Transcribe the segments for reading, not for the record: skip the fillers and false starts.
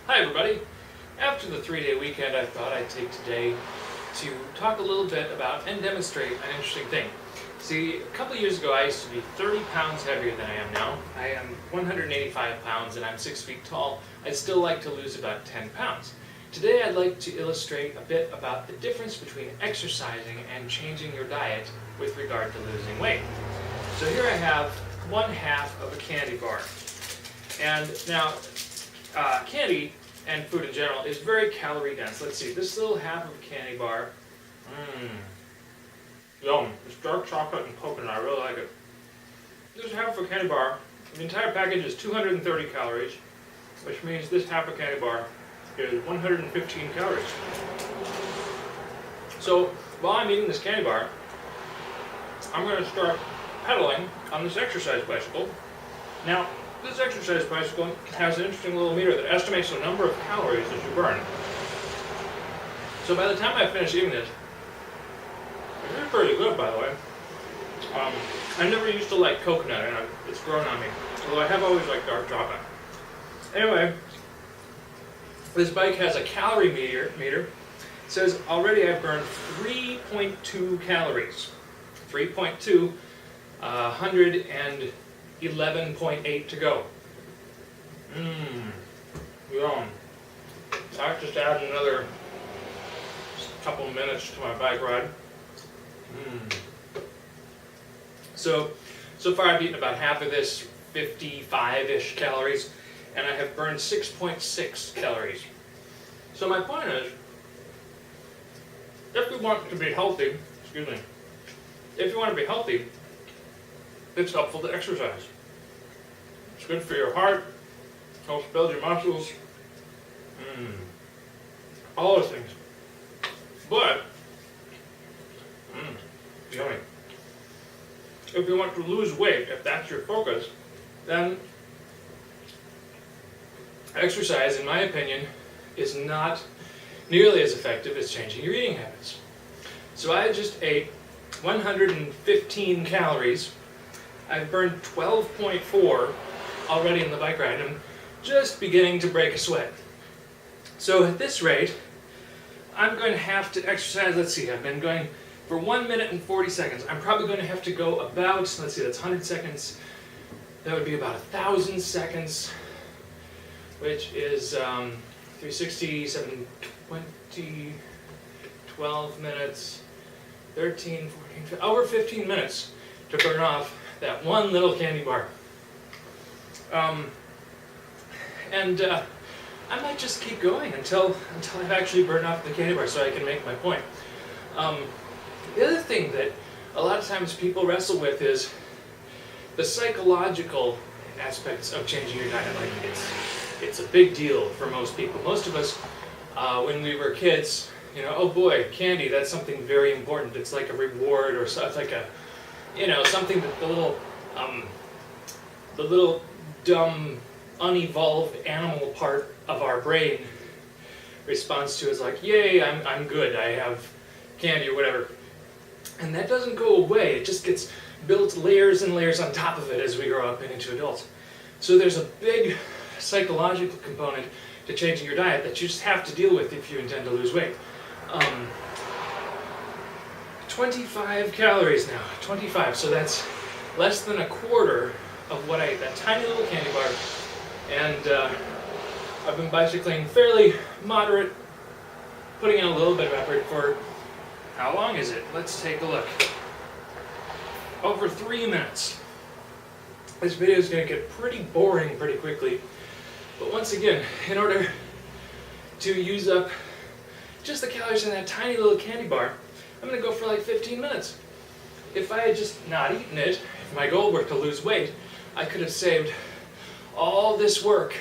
Hi everybody! After the 3-day weekend, I thought I'd take today to talk a little bit about and demonstrate an interesting thing. See, a couple of years ago I used to be 30 pounds heavier than I am now. I am 185 pounds and I'm 6 feet tall. I'd still like to lose about 10 pounds. Today I'd like to illustrate a bit about the difference between exercising and changing your diet with regard to losing weight. So here I have 1/2 of a candy bar. And now, candy and food in general is very calorie dense. Let's see, this little half of a candy bar, yum, it's dark chocolate and coconut, I really like it. This half of a candy bar, the entire package is 230 calories, which means this half a candy bar is 115 calories. So, while I'm eating this candy bar, I'm going to start pedaling on this exercise bicycle. Now, this exercise bicycle has an interesting little meter that estimates the number of calories that you burn. So by the time I finish eating this, it is pretty good, by the way. I never used to like coconut, and it's grown on me, although I have always liked dark chocolate. Anyway, this bike has a calorie meter. It says already I've burned 3.2 calories. 3.2, 111.8 to go. Yum. I just add another couple minutes to my bike ride. So far I've eaten about half of this, 55-ish calories, and I have burned 6.6 calories. So my point is, if you want to be healthy, if you want to be healthy, it's helpful to exercise. It's good for your heart, helps build your muscles, all those things. But, yummy. If you want to lose weight, if that's your focus, then exercise, in my opinion, is not nearly as effective as changing your eating habits. So I just ate 115 calories. I've burned 12.4 already in the bike ride. I'm just beginning to break a sweat. So at this rate, I'm going to have to exercise, let's see, I've been going for 1 minute and 40 seconds. I'm probably going to have to go about, let's see, that's 100 seconds. That would be about 1,000 seconds, which is 360, 720, 12 minutes, 13, 14, over 15 minutes to burn off that one little candy bar. I might just keep going until I've actually burned off the candy bar so I can make my point. The other thing that a lot of times people wrestle with is the psychological aspects of changing your diet. Like it's a big deal for most people. Most of us, when we were kids, oh boy, candy, that's something very important. It's like a reward, or so, it's like a, something that the little dumb, unevolved animal part of our brain responds to is like, yay, I'm good, I have candy or whatever. And that doesn't go away, it just gets built layers and layers on top of it as we grow up and into adults. So there's a big psychological component to changing your diet that you just have to deal with if you intend to lose weight. 25 calories now, 25, so that's less than a quarter of what I ate, that tiny little candy bar. And I've been bicycling fairly moderate, putting in a little bit of effort for, how long is it? Let's take a look. Over 3 minutes. This video is going to get pretty boring pretty quickly. But once again, in order to use up just the calories in that tiny little candy bar, I'm going to go for like 15 minutes. If I had just not eaten it, if my goal were to lose weight, I could have saved all this work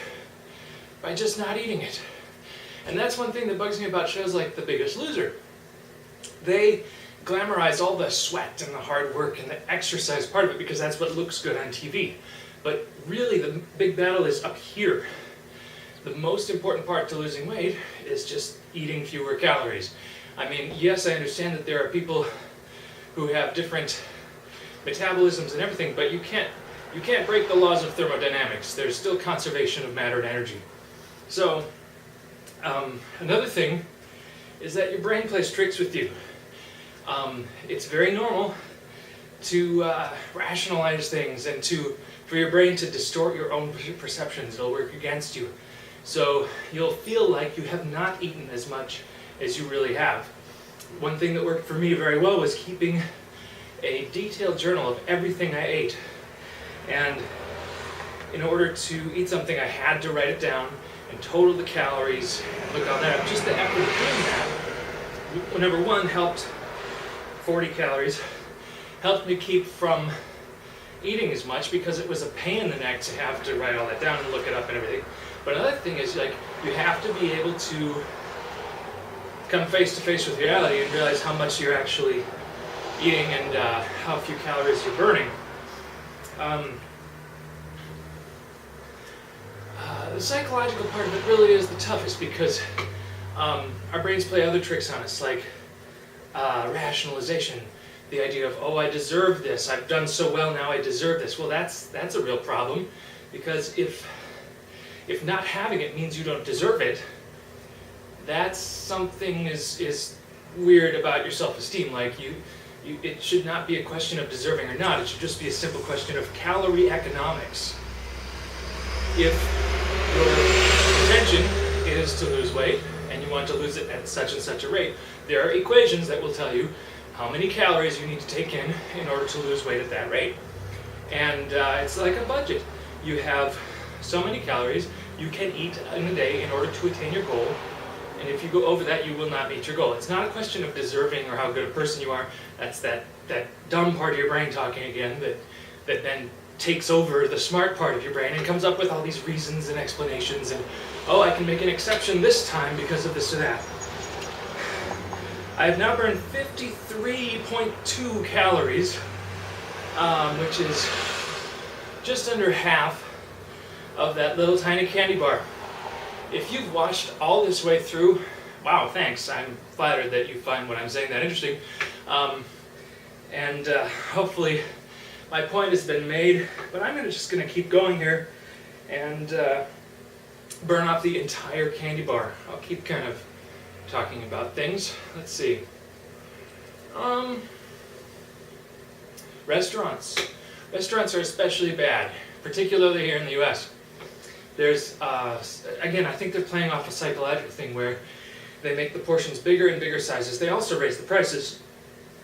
by just not eating it. And that's one thing that bugs me about shows like The Biggest Loser. They glamorize all the sweat and the hard work and the exercise part of it because that's what looks good on TV. But really the big battle is up here. The most important part to losing weight is just eating fewer calories. I mean, yes, I understand that there are people who have different metabolisms and everything, but you can't break the laws of thermodynamics. There's still conservation of matter and energy. So Another thing is that your brain plays tricks with you. It's very normal to rationalize things and for your brain to distort your own perceptions. It'll work against you. So you'll feel like you have not eaten as much as you really have. One thing that worked for me very well was keeping a detailed journal of everything I ate. And in order to eat something, I had to write it down and total the calories and look on that. Just the effort of doing that, number one, helped 40 calories, helped me keep from eating as much because it was a pain in the neck to have to write all that down and look it up and everything. But another thing is, like, you have to be able to come face to face with reality and realize how much you're actually eating and how few calories you're burning. The psychological part of it really is the toughest because our brains play other tricks on us, like rationalization. The idea of, oh, I deserve this. I've done so well now. I deserve this. Well, that's a real problem, because if not having it means you don't deserve it, that's something is weird about your self-esteem. Like it should not be a question of deserving or not. It should just be a simple question of calorie economics. If your intention is to lose weight and you want to lose it at such and such a rate, there are equations that will tell you how many calories you need to take in order to lose weight at that rate. And it's like a budget. You have so many calories you can eat in a day in order to attain your goal. And if you go over that, you will not meet your goal. It's not a question of deserving or how good a person you are. That's that dumb part of your brain talking again that then takes over the smart part of your brain and comes up with all these reasons and explanations and, oh, I can make an exception this time because of this or that. I have now burned 53.2 calories, which is just under half of that little tiny candy bar. If you've watched all this way through, wow, thanks. I'm flattered that you find what I'm saying that interesting. Hopefully my point has been made, but I'm just going to keep going here and burn off the entire candy bar. I'll keep kind of talking about things. Let's see. Restaurants. Restaurants are especially bad, particularly here in the US. There's, again, I think they're playing off a psychological thing where they make the portions bigger and bigger sizes. They also raise the prices.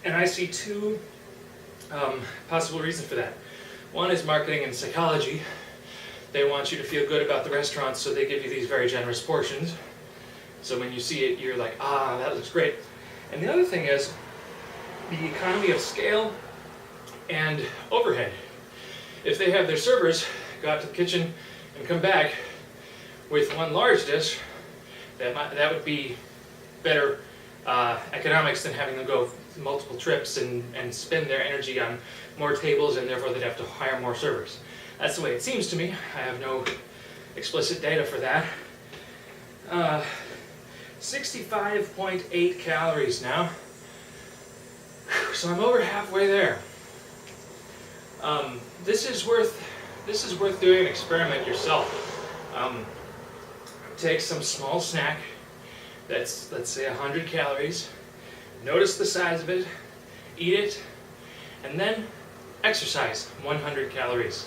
And I see two possible reasons for that. One is marketing and psychology. They want you to feel good about the restaurant, so they give you these very generous portions. So when you see it, you're like, ah, that looks great. And the other thing is the economy of scale and overhead. If they have their servers go out to the kitchen and come back with one large dish, that would be better economics than having them go multiple trips and spend their energy on more tables, and therefore they'd have to hire more servers. That's the way it seems to me. I have no explicit data for that. 65.8 calories now. So I'm over halfway there. This is worth doing an experiment yourself. Take some small snack that's, let's say, 100 calories. Notice the size of it, eat it, and then exercise 100 calories.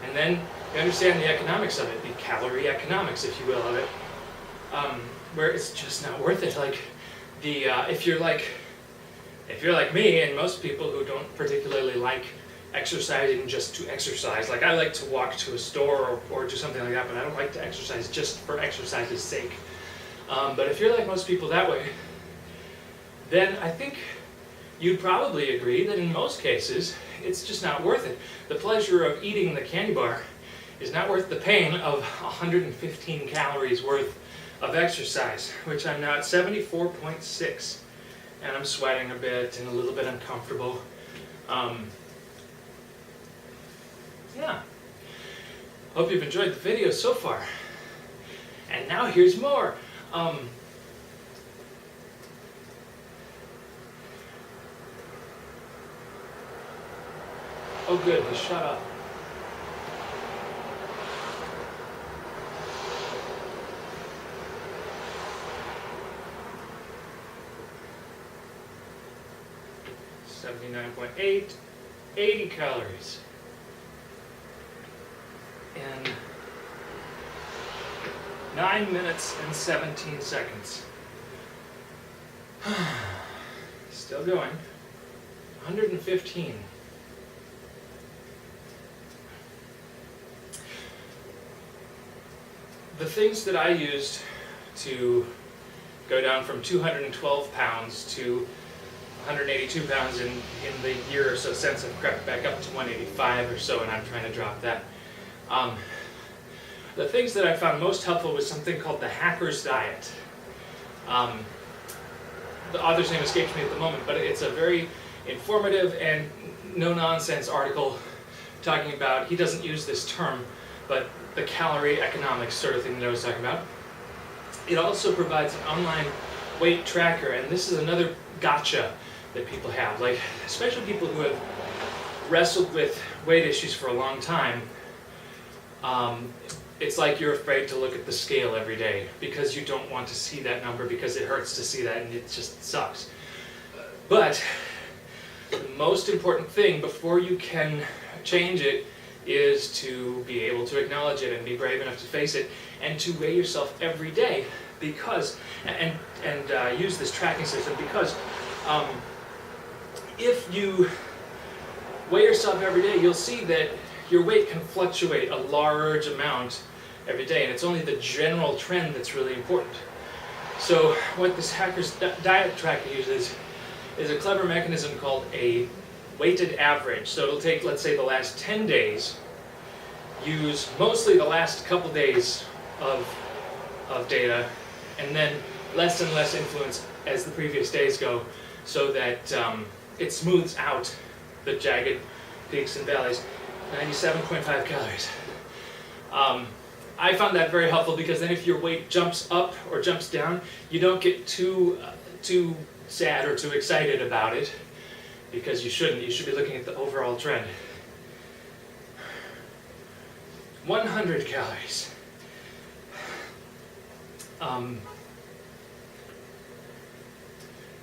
And then you understand the economics of it, the calorie economics, if you will, of it. Where it's just not worth it. Like if you're like me and most people who don't particularly like exercising just to exercise, like I like to walk to a store or do something like that, but I don't like to exercise just for exercise's sake. But if you're like most people that way, then I think you'd probably agree that in most cases it's just not worth it. The pleasure of eating the candy bar is not worth the pain of 115 calories worth of exercise, which I'm now at 74.6, and I'm sweating a bit and a little bit uncomfortable. Yeah. Hope you've enjoyed the video so far. And now here's more. Oh good, he shut up. 79.8, 80 calories. In 9 minutes and 17 seconds. Still going. 115. The things that I used to go down from 212 pounds to 182 pounds in the year or so since, I've crept back up to 185 or so, and I'm trying to drop that. The things that I found most helpful was something called the Hacker's Diet. The author's name escapes me at the moment, but it's a very informative and no-nonsense article talking about, he doesn't use this term, but the calorie economics sort of thing that I was talking about. It also provides an online weight tracker, and this is another gotcha that people have, like especially people who have wrestled with weight issues for a long time. It's like you're afraid to look at the scale every day because you don't want to see that number because it hurts to see that and it just sucks. But the most important thing before you can change it is to be able to acknowledge it and be brave enough to face it and to weigh yourself every day because, and use this tracking system because if you weigh yourself every day, you'll see that your weight can fluctuate a large amount every day, and it's only the general trend that's really important. So what this Hacker's Diet tracker uses is a clever mechanism called a weighted average. So it'll take, let's say, the last 10 days, use mostly the last couple days of data, and then less and less influence as the previous days go, so that it smooths out the jagged peaks and valleys. 97.5 calories. I found that very helpful because then if your weight jumps up or jumps down, you don't get too sad or too excited about it, because you shouldn't. You should be looking at the overall trend. 100 calories.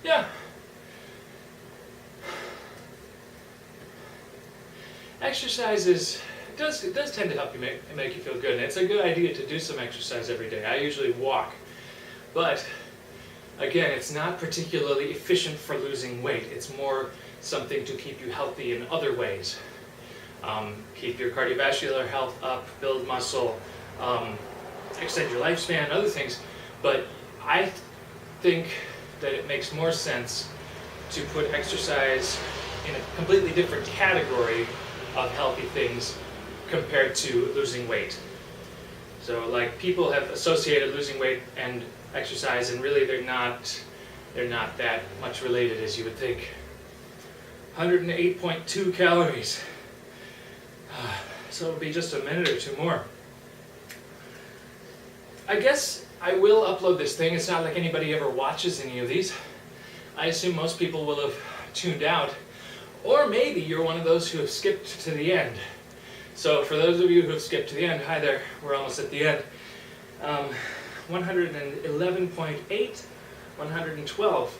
Yeah. Exercise does tend to help you make you feel good, and it's a good idea to do some exercise every day. I usually walk, but again, it's not particularly efficient for losing weight. It's more something to keep you healthy in other ways. Keep your cardiovascular health up, build muscle, extend your lifespan, other things. But I think that it makes more sense to put exercise in a completely different category of healthy things compared to losing weight. So like people have associated losing weight and exercise, and really they're not that much related as you would think. 108.2 calories. So it'll be just a minute or two more. I guess I will upload this thing. It's not like anybody ever watches any of these. I assume most people will have tuned out. Or maybe you're one of those who have skipped to the end. So for those of you who have skipped to the end, hi there, we're almost at the end. 111.8, 112.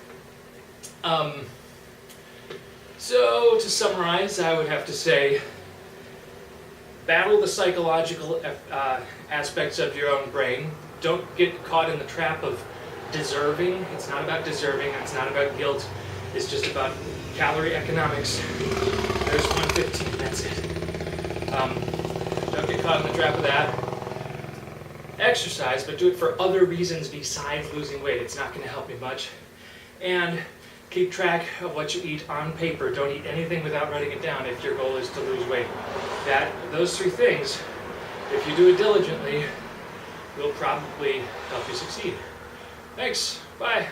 So to summarize, I would have to say, battle the psychological aspects of your own brain. Don't get caught in the trap of deserving. It's not about deserving, it's not about guilt. It's just about calorie economics. There's 115, that's it. Don't get caught in the trap of that. Exercise, but do it for other reasons besides losing weight. It's not going to help you much. And keep track of what you eat on paper. Don't eat anything without writing it down if your goal is to lose weight. Those three things, if you do it diligently, will probably help you succeed. Thanks. Bye.